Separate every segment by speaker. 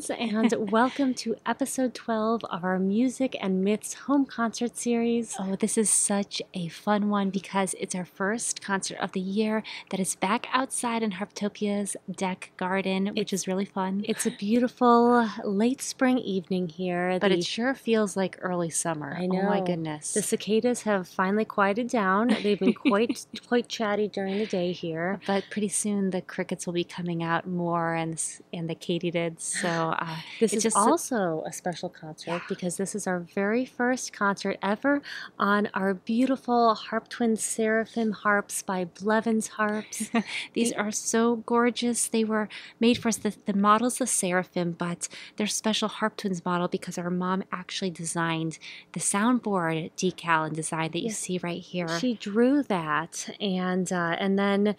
Speaker 1: friends, and welcome to episode 12 of our Music and Myths home concert series.
Speaker 2: Oh, this is such a fun one because it's our first concert of the year that is back outside in Harptopia's deck garden, which is really fun.
Speaker 1: It's a beautiful late spring evening here.
Speaker 2: But it sure feels like early summer.
Speaker 1: I know.
Speaker 2: Oh my goodness.
Speaker 1: The cicadas have finally quieted down. They've been quite chatty during the day here.
Speaker 2: But pretty soon the crickets will be coming out more and the katydids. So
Speaker 1: this is also a special concert because this is our very first concert ever on our beautiful Harp Twin Seraphim harps by Blevins Harps.
Speaker 2: These are so gorgeous. They were made for us. The model's the Seraphim, but they're special Harp Twins model because our mom actually designed the soundboard decal and design that you see right here.
Speaker 1: She drew that, and then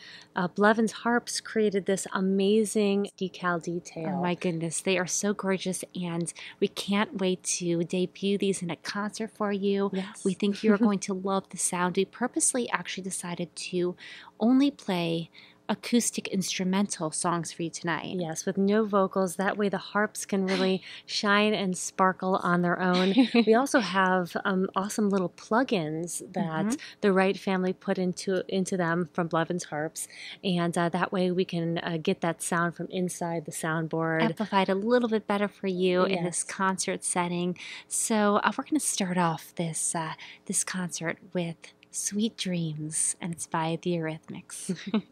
Speaker 1: Blevins Harps created this amazing decal detail.
Speaker 2: Oh my goodness, they are so gorgeous, and we can't wait to debut these in a concert for you.
Speaker 1: Yes.
Speaker 2: We think you're going to love the sound. We purposely actually decided to only play acoustic instrumental songs for you tonight.
Speaker 1: Yes, with no vocals. That way the harps can really shine and sparkle on their own. We also have awesome little plugins that the Wright family put into them from Blevins Harps, and that way we can get that sound from inside the soundboard.
Speaker 2: Amplified a little bit better for you in this concert setting. So we're going to start off this concert with Sweet Dreams, and it's by The Eurythmics.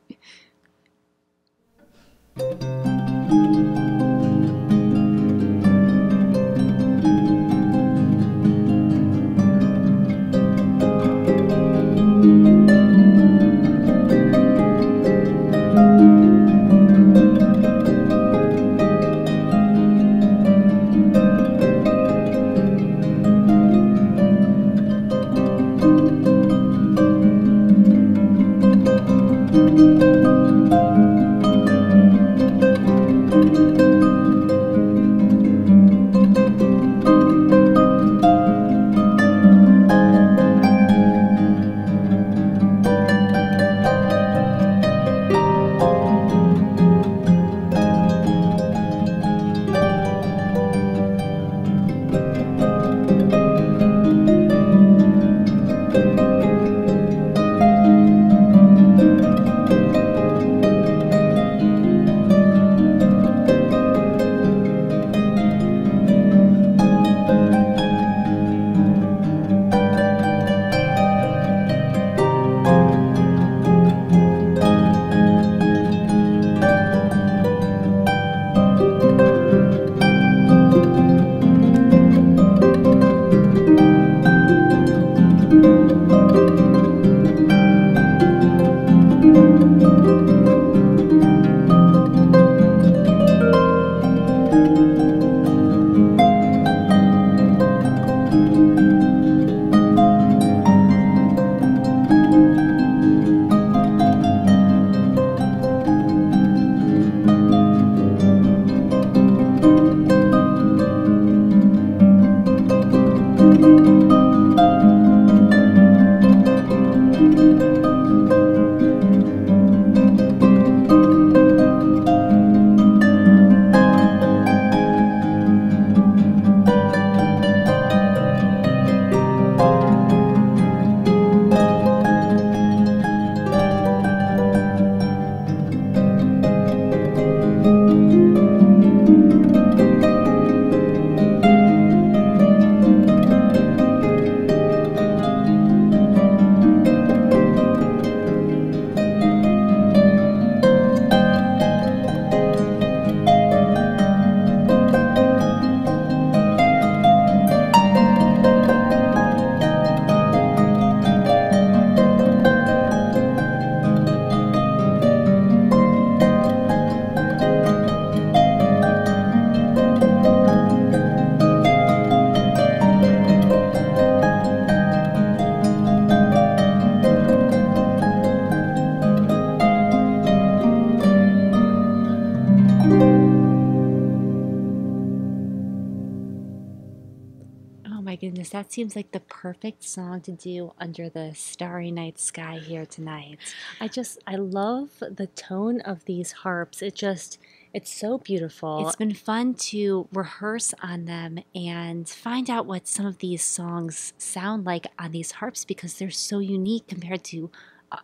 Speaker 2: goodness, that seems like the perfect song to do under the starry night sky here tonight.
Speaker 1: I love the tone of these harps. It's so beautiful.
Speaker 2: It's been fun to rehearse on them and find out what some of these songs sound like on these harps because they're so unique compared to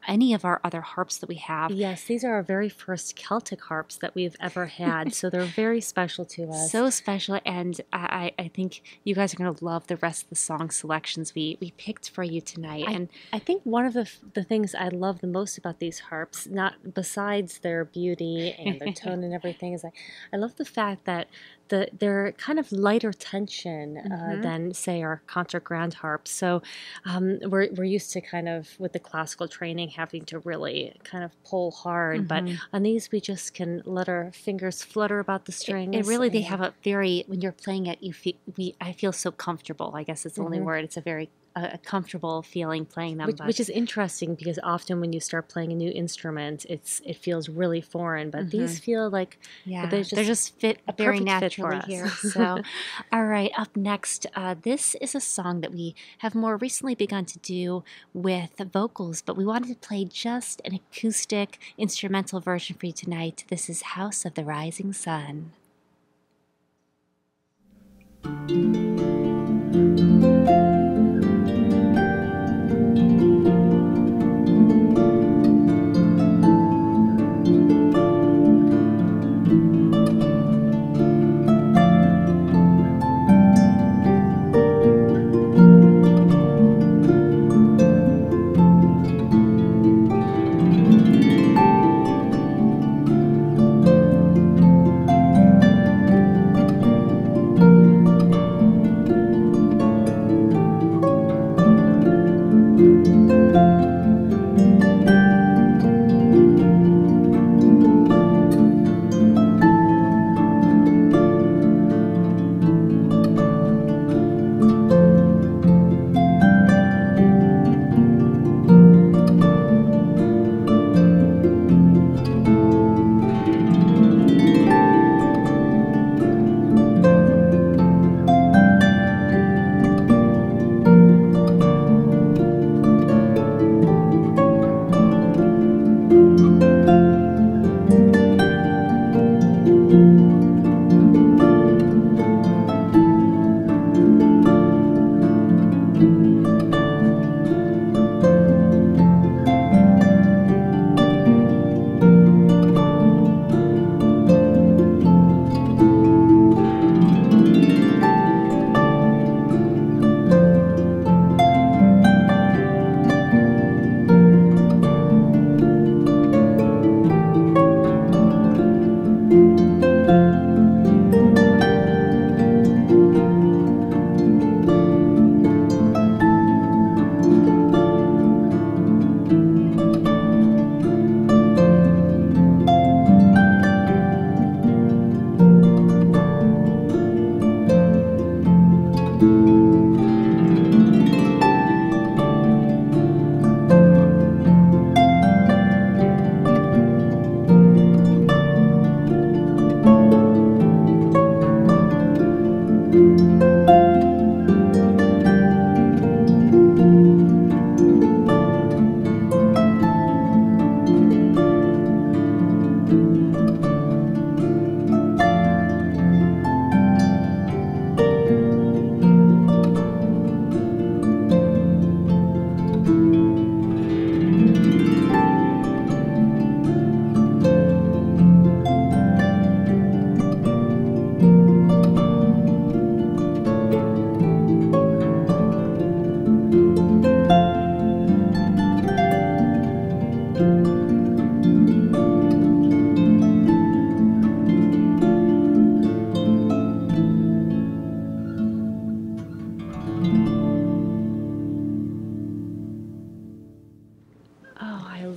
Speaker 2: any of our other harps that we have.
Speaker 1: Yes, these are our very first Celtic harps that we've ever had, so they're very special to us.
Speaker 2: So special, and I think you guys are going to love the rest of the song selections we picked for you tonight. And
Speaker 1: I think one of the things I love the most about these harps, not besides their beauty and their tone and everything, is I love the fact that they're kind of lighter tension than, say, our concert grand harps. So we're used to kind of, with the classical training, having to really kind of pull hard. But on these, we just can let our fingers flutter about the strings.
Speaker 2: It really, they have a very, when you're playing it, I feel so comfortable. I guess it's the only word. It's a very a comfortable feeling playing them.
Speaker 1: Which is interesting because often when you start playing a new instrument, it feels really foreign. But these feel like
Speaker 2: they just fit very naturally here. So, all right, up next, this is a song that we have more recently begun to do with vocals, but we wanted to play just an acoustic instrumental version for you tonight. This is House of the Rising Sun.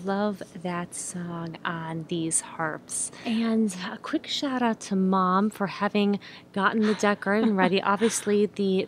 Speaker 2: Love that song on these harps.
Speaker 1: And a quick shout out to Mom for having gotten the deck garden ready. Obviously, the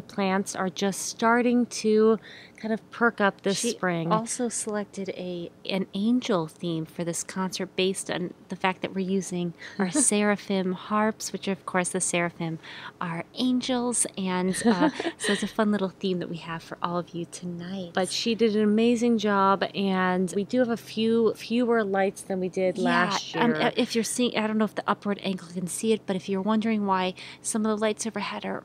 Speaker 1: plants are just starting to kind of perk up this
Speaker 2: She
Speaker 1: spring.
Speaker 2: also selected an angel theme for this concert based on the fact that we're using our seraphim harps, which of course the seraphim are angels, and so it's a fun little theme that we have for all of you tonight.
Speaker 1: But she did an amazing job, and we do have a fewer lights than we did last year.
Speaker 2: If you're seeing, I don't know if the upward angle can see it, but if you're wondering why some of the lights overhead are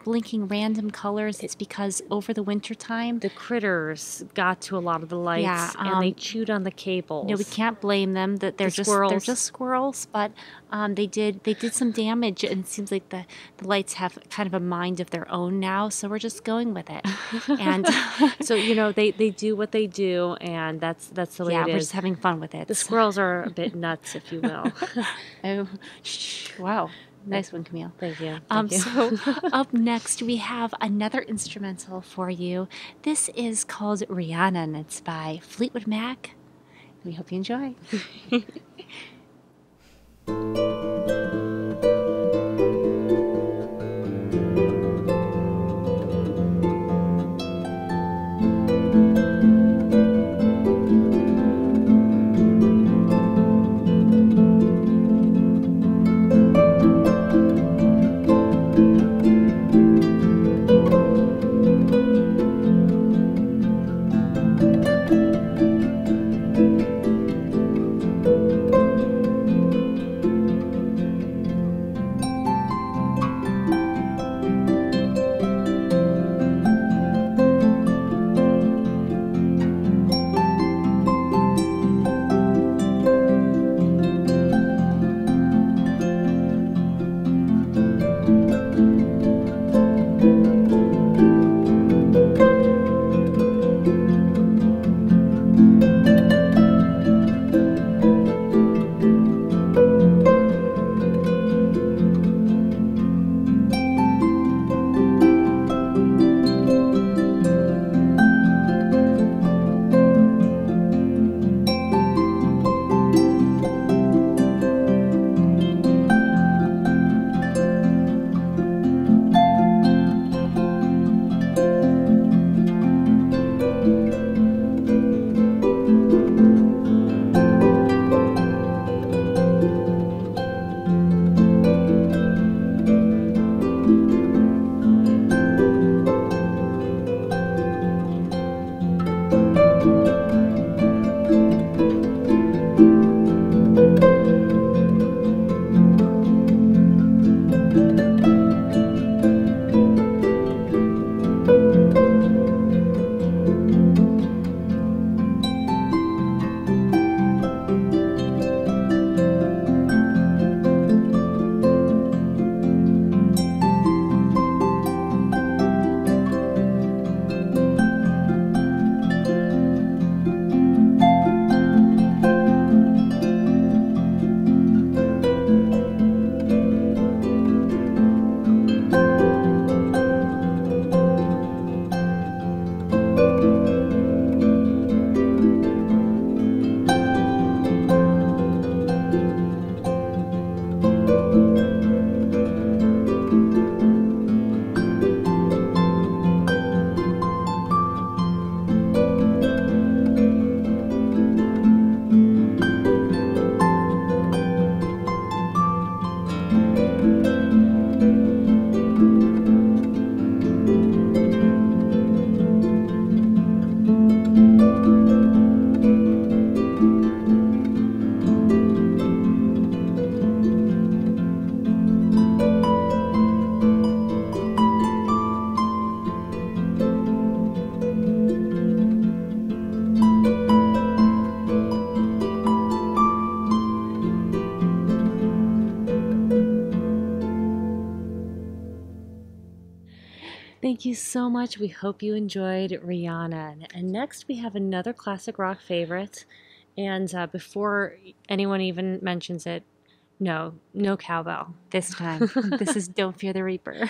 Speaker 2: blinking random colors, it's because over the winter time,
Speaker 1: the critters got to a lot of the lights, and they chewed on the cables.
Speaker 2: No, we can't blame them. That they're just squirrels, but they did some damage, and it seems like the lights have kind of a mind of their own now. So we're just going with it, and
Speaker 1: so they do what they do, and that's the way it is.
Speaker 2: Yeah, we're just having fun with it.
Speaker 1: The squirrels are a bit nuts, if you will.
Speaker 2: Oh, wow. Nice one, Camille.
Speaker 1: Thank you.
Speaker 2: So up next, we have another instrumental for you. This is called Rihanna, and it's by Fleetwood Mac. We hope you enjoy.
Speaker 1: Thank you so much. We hope you enjoyed Rihanna. And next we have another classic rock favorite. And before anyone even mentions it, no cowbell
Speaker 2: this time. This is Don't Fear the Reaper.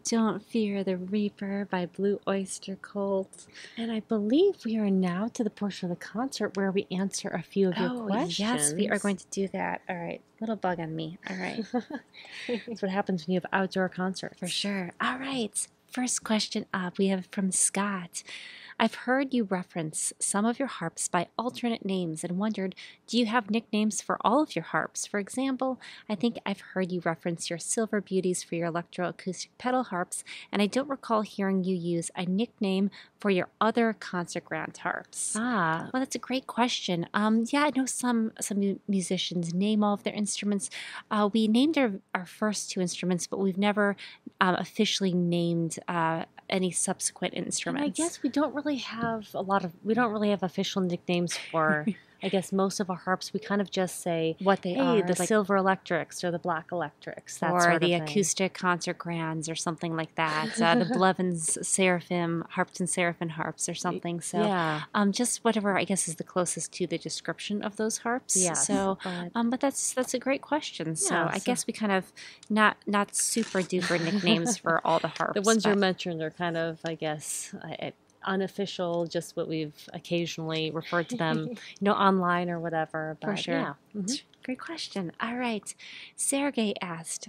Speaker 2: Don't Fear the Reaper by Blue Oyster Cult.
Speaker 1: And I believe we are now to the portion of the concert where we answer a few of your questions.
Speaker 2: Yes, we are going to do that. All right. Little bug on me. All right.
Speaker 1: That's what happens when you have outdoor concerts.
Speaker 2: For sure. All right. First question up we have from Scott. I've heard you reference some of your harps by alternate names and wondered, do you have nicknames for all of your harps? For example, I think I've heard you reference your Silver Beauties for your electroacoustic pedal harps, and I don't recall hearing you use a nickname for your other concert grand harps.
Speaker 1: Ah,
Speaker 2: Well, that's a great question. Yeah, I know some musicians name all of their instruments. We named our first two instruments, but we've never officially named any subsequent
Speaker 1: and
Speaker 2: instruments.
Speaker 1: I guess we don't really have official nicknames for, I guess, most of our harps. We kind of just say,
Speaker 2: what they
Speaker 1: hey,
Speaker 2: are,
Speaker 1: the
Speaker 2: like,
Speaker 1: silver electrics or the black electrics, that
Speaker 2: or
Speaker 1: sort
Speaker 2: the
Speaker 1: of thing.
Speaker 2: acoustic concert grands or something like that. The Blevins Seraphim, Harpton Seraphim harps or something. So
Speaker 1: Yeah.
Speaker 2: just whatever I guess is the closest to the description of those harps.
Speaker 1: Yes,
Speaker 2: So,
Speaker 1: but
Speaker 2: but that's a great question. So
Speaker 1: Yeah,
Speaker 2: I
Speaker 1: so-
Speaker 2: guess we kind of not super duper nicknames for all the harps.
Speaker 1: the ones you're
Speaker 2: but-
Speaker 1: mentioned are kind of, I guess, unofficial, just what we've occasionally referred to them, online or whatever. But
Speaker 2: For sure.
Speaker 1: Yeah. Mhm.
Speaker 2: Great question. All right. Sergey asked,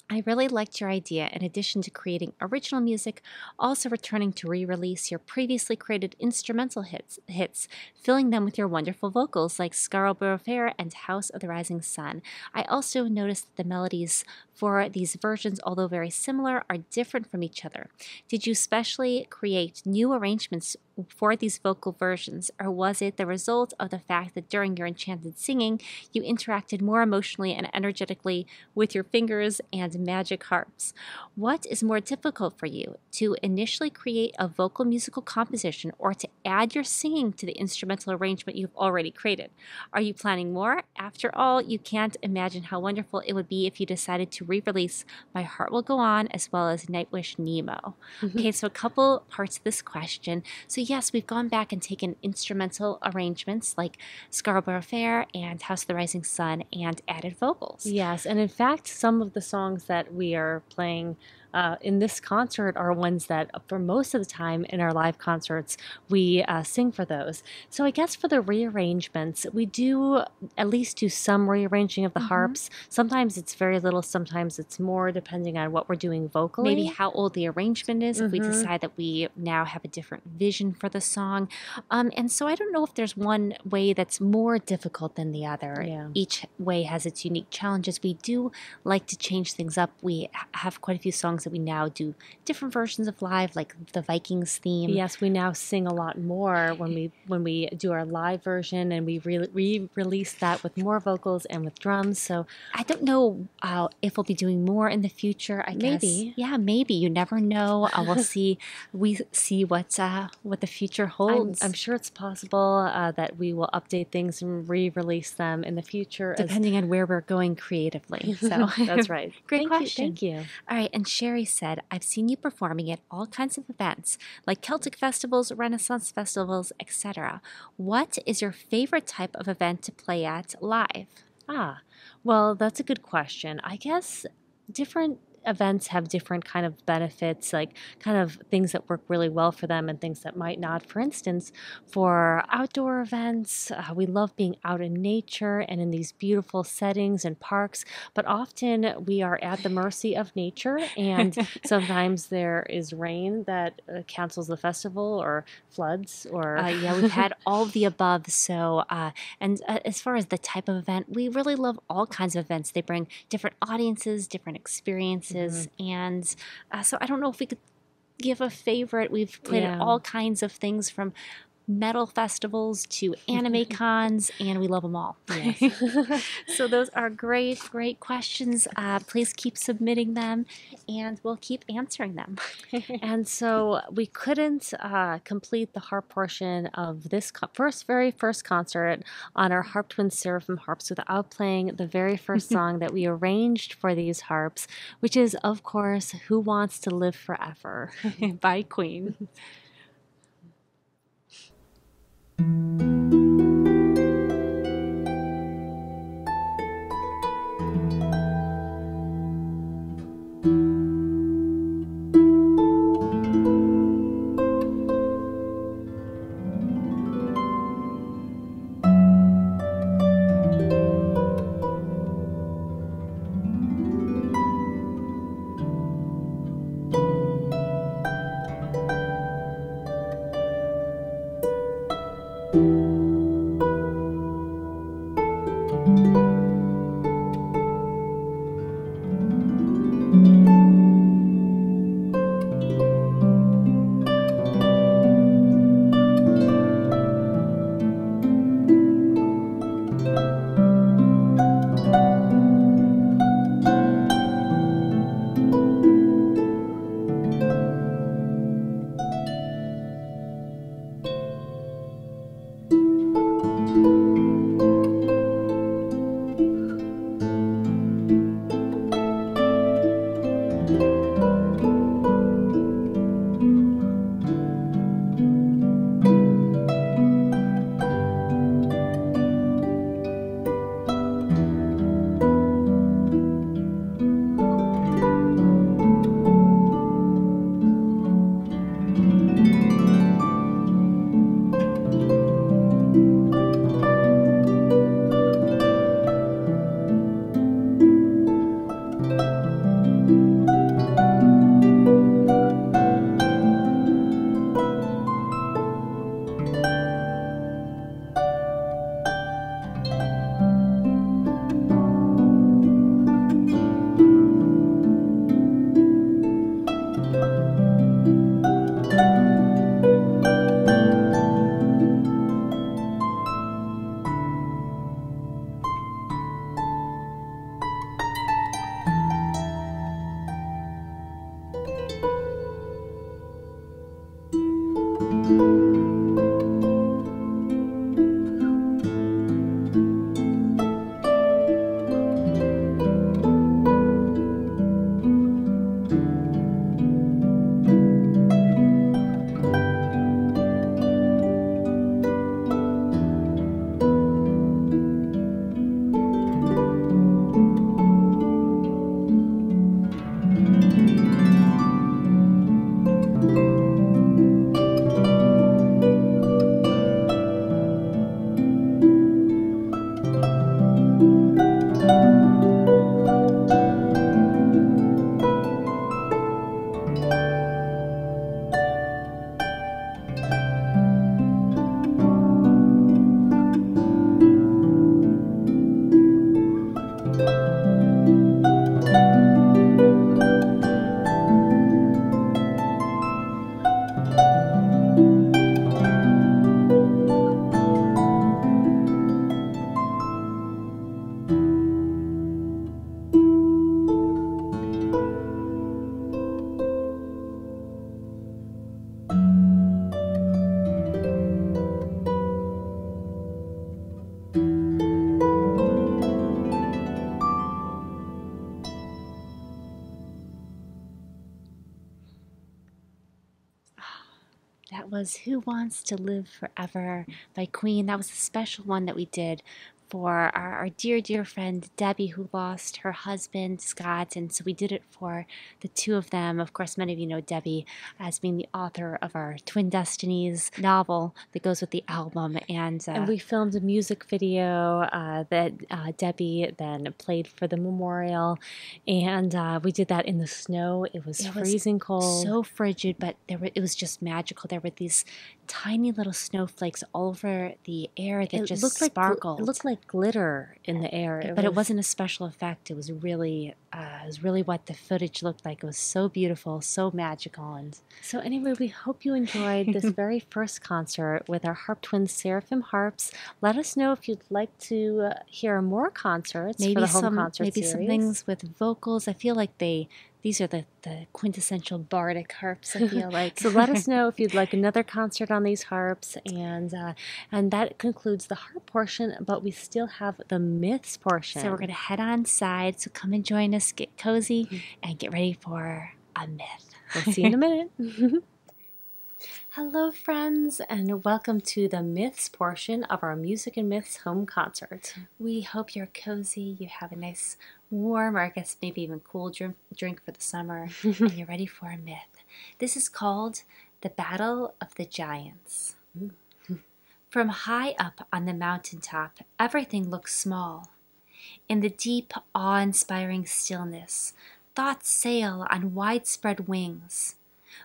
Speaker 2: I really liked your idea, in addition to creating original music, also returning to re-release your previously created instrumental hits, filling them with your wonderful vocals like Scarborough Fair and House of the Rising Sun. I also noticed that the melodies for these versions, although very similar, are different from each other. Did you specially create new arrangements for these vocal versions, or was it the result of the fact that during your enchanted singing, you interacted more emotionally and energetically with your fingers and magic harps? What is more difficult for you, to initially create a vocal musical composition or to add your singing to the instrumental arrangement you've already created? Are you planning more? After all, you can't imagine how wonderful it would be if you decided to re-release My Heart Will Go On as well as Nightwish Nemo. Okay, so a couple parts of this question. So yes, we've gone back and taken instrumental arrangements like Scarborough Fair and House of the Rising Sun and added vocals.
Speaker 1: Yes, and in fact, some of the songs that we are playing in this concert are ones that, for most of the time in our live concerts, we sing for those. So I guess for the rearrangements, we do at least do some rearranging of the harps. Sometimes it's very little, sometimes it's more, depending on what we're doing vocally.
Speaker 2: Maybe how old the arrangement is, if we decide that we now have a different vision for the song. And so I don't know if there's one way that's more difficult than the other.
Speaker 1: Yeah.
Speaker 2: Each way has its unique challenges. We do like to change things up. We have quite a few songs that we now do different versions of live, like the Vikings theme.
Speaker 1: Yes, we now sing a lot more when we do our live version, and we re-release that with more vocals and with drums. So
Speaker 2: I don't know if we'll be doing more in the future. I guess.
Speaker 1: Maybe.
Speaker 2: Yeah, maybe. You never know. We'll see. We see what the future holds.
Speaker 1: I'm sure it's possible that we will update things and re-release them in the future.
Speaker 2: Depending on where we're going creatively. So
Speaker 1: That's right.
Speaker 2: Great question.
Speaker 1: Thank you.
Speaker 2: All right, and Sherry said, I've seen you performing at all kinds of events, like Celtic festivals, Renaissance festivals, etc. What is your favorite type of event to play at live?
Speaker 1: Well, that's a good question. I guess different events have different kind of benefits, like kind of things that work really well for them and things that might not. For instance, for outdoor events, we love being out in nature and in these beautiful settings and parks, but often we are at the mercy of nature, and sometimes there is rain that cancels the festival, or floods, or
Speaker 2: Yeah, we've had all of the above. So, and as far as the type of event, we really love all kinds of events. They bring different audiences, different experiences, and so I don't know if we could give a favorite. We've played at all kinds of things, from metal festivals to anime cons, and we love them all.
Speaker 1: Yes.
Speaker 2: So those are great questions. Please keep submitting them, and we'll keep answering them.
Speaker 1: And so we couldn't complete the harp portion of this very first concert on our Harp Twin Seraphim harps without playing the very first song that we arranged for these harps, which is, of course, Who Wants to Live Forever
Speaker 2: by Queen. That was Who Wants to Live Forever by Queen. That was a special one that we did for our dear, dear friend Debbie, who lost her husband, Scott. And so we did it for the two of them. Of course, many of you know Debbie as being the author of our Twin Destinies novel that goes with the album. And
Speaker 1: we filmed a music video that Debbie then played for the memorial. And we did that in the snow. It was freezing cold.
Speaker 2: So frigid, but it was just magical. There were these tiny little snowflakes all over the air that just sparkled.
Speaker 1: It looked like glitter in the air.
Speaker 2: But it wasn't a special effect. It was really what the footage looked like. It was so beautiful, so magical. And
Speaker 1: so anyway, we hope you enjoyed this very first concert with our Harp Twins Seraphim harps. Let us know if you'd like to hear more concerts for the home concert
Speaker 2: maybe
Speaker 1: series.
Speaker 2: Some things with vocals. I feel like these are the quintessential bardic harps, I feel like.
Speaker 1: So let us know if you'd like another concert on these harps. And that concludes the harp portion, but we still have the myths portion.
Speaker 2: So we're going to head on side. So come and join us, get cozy, and get ready for a myth.
Speaker 1: We'll see you in a minute. Hello, friends, and welcome to the myths portion of our Music and Myths home concert.
Speaker 2: We hope you're cozy, you have a nice warm, or I guess maybe even cool drink for the summer, and you're ready for a myth. This is called The Battle of the Giants. From high up on the mountaintop, everything looks small. In the deep, awe-inspiring stillness, thoughts sail on widespread wings.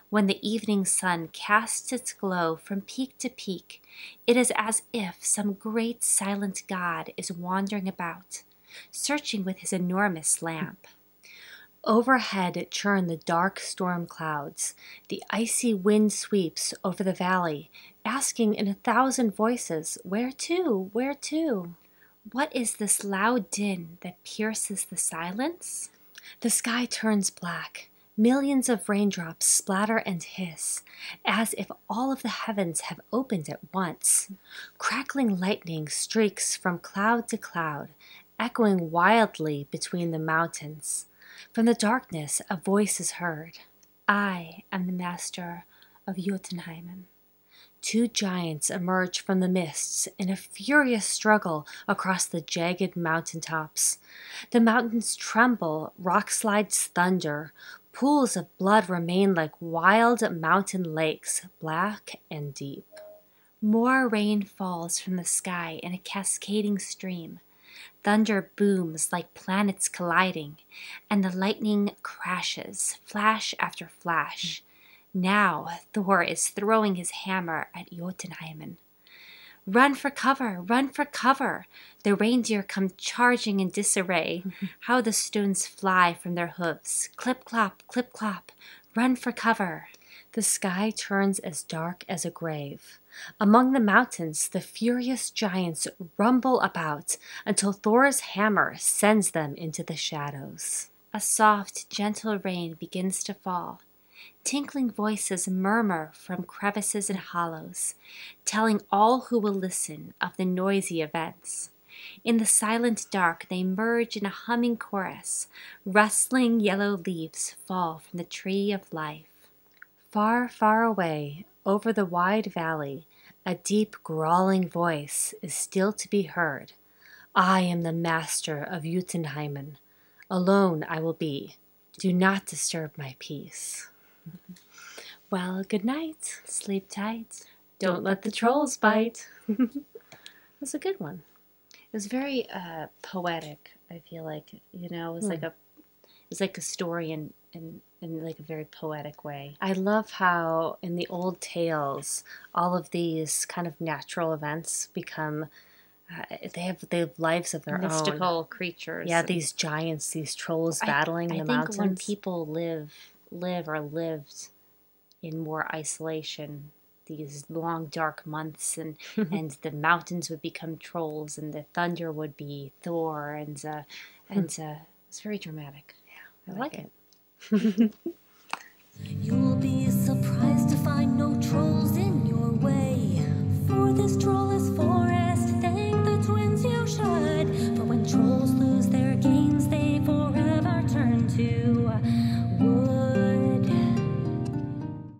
Speaker 2: When the evening sun casts its glow from peak to peak, it is as if some great silent god is wandering about, searching with his enormous lamp.
Speaker 1: Overhead churn the dark storm clouds. The icy wind sweeps over the valley, asking in 1,000 voices, "Where to? Where to?"
Speaker 2: What is this loud din that pierces the silence?
Speaker 1: The sky turns black. Millions of raindrops splatter and hiss, as if all of the heavens have opened at once. Crackling lightning streaks from cloud to cloud, echoing wildly between the mountains. From the darkness, a voice is heard.
Speaker 2: I am the master of Jotunheimen.
Speaker 1: 2 giants emerge from the mists in a furious struggle across the jagged mountaintops. The mountains tremble, rock slides thunder, pools of blood remain like wild mountain lakes, black and deep.
Speaker 2: More rain falls from the sky in a cascading stream. Thunder booms like planets colliding, and the lightning crashes, flash after flash. Now Thor is throwing his hammer at Jotunheimen. Run for cover! Run for cover! The reindeer come charging in disarray. How the stones fly from their hooves. Clip clop, clip clop. Run for cover!
Speaker 1: The sky turns as dark as a grave. Among the mountains, the furious giants rumble about until Thor's hammer sends them into the shadows.
Speaker 2: A soft, gentle rain begins to fall. Tinkling voices murmur from crevices and hollows, telling all who will listen of the noisy events. In the silent dark, they merge in a humming chorus. Rustling yellow leaves fall from the tree of life.
Speaker 1: Far, far away, over the wide valley, a deep growling voice is still to be heard. I am the master of Jotunheimen. Alone I will be. Do not disturb my peace. Well, good night.
Speaker 2: Sleep tight.
Speaker 1: Don't let the trolls bite. That's a good one.
Speaker 2: It was very poetic. I feel like it was like a story in like a very poetic way.
Speaker 1: I love how in the old tales, all of these kind of natural events become they have lives of their
Speaker 2: Mystical
Speaker 1: own.
Speaker 2: creatures.
Speaker 1: Yeah, these giants, these trolls battling in the mountains.
Speaker 2: I think when people live or lived in more isolation, these long dark months, and the mountains would become trolls, and the thunder would be Thor, and it's very dramatic.
Speaker 1: Yeah, I like it.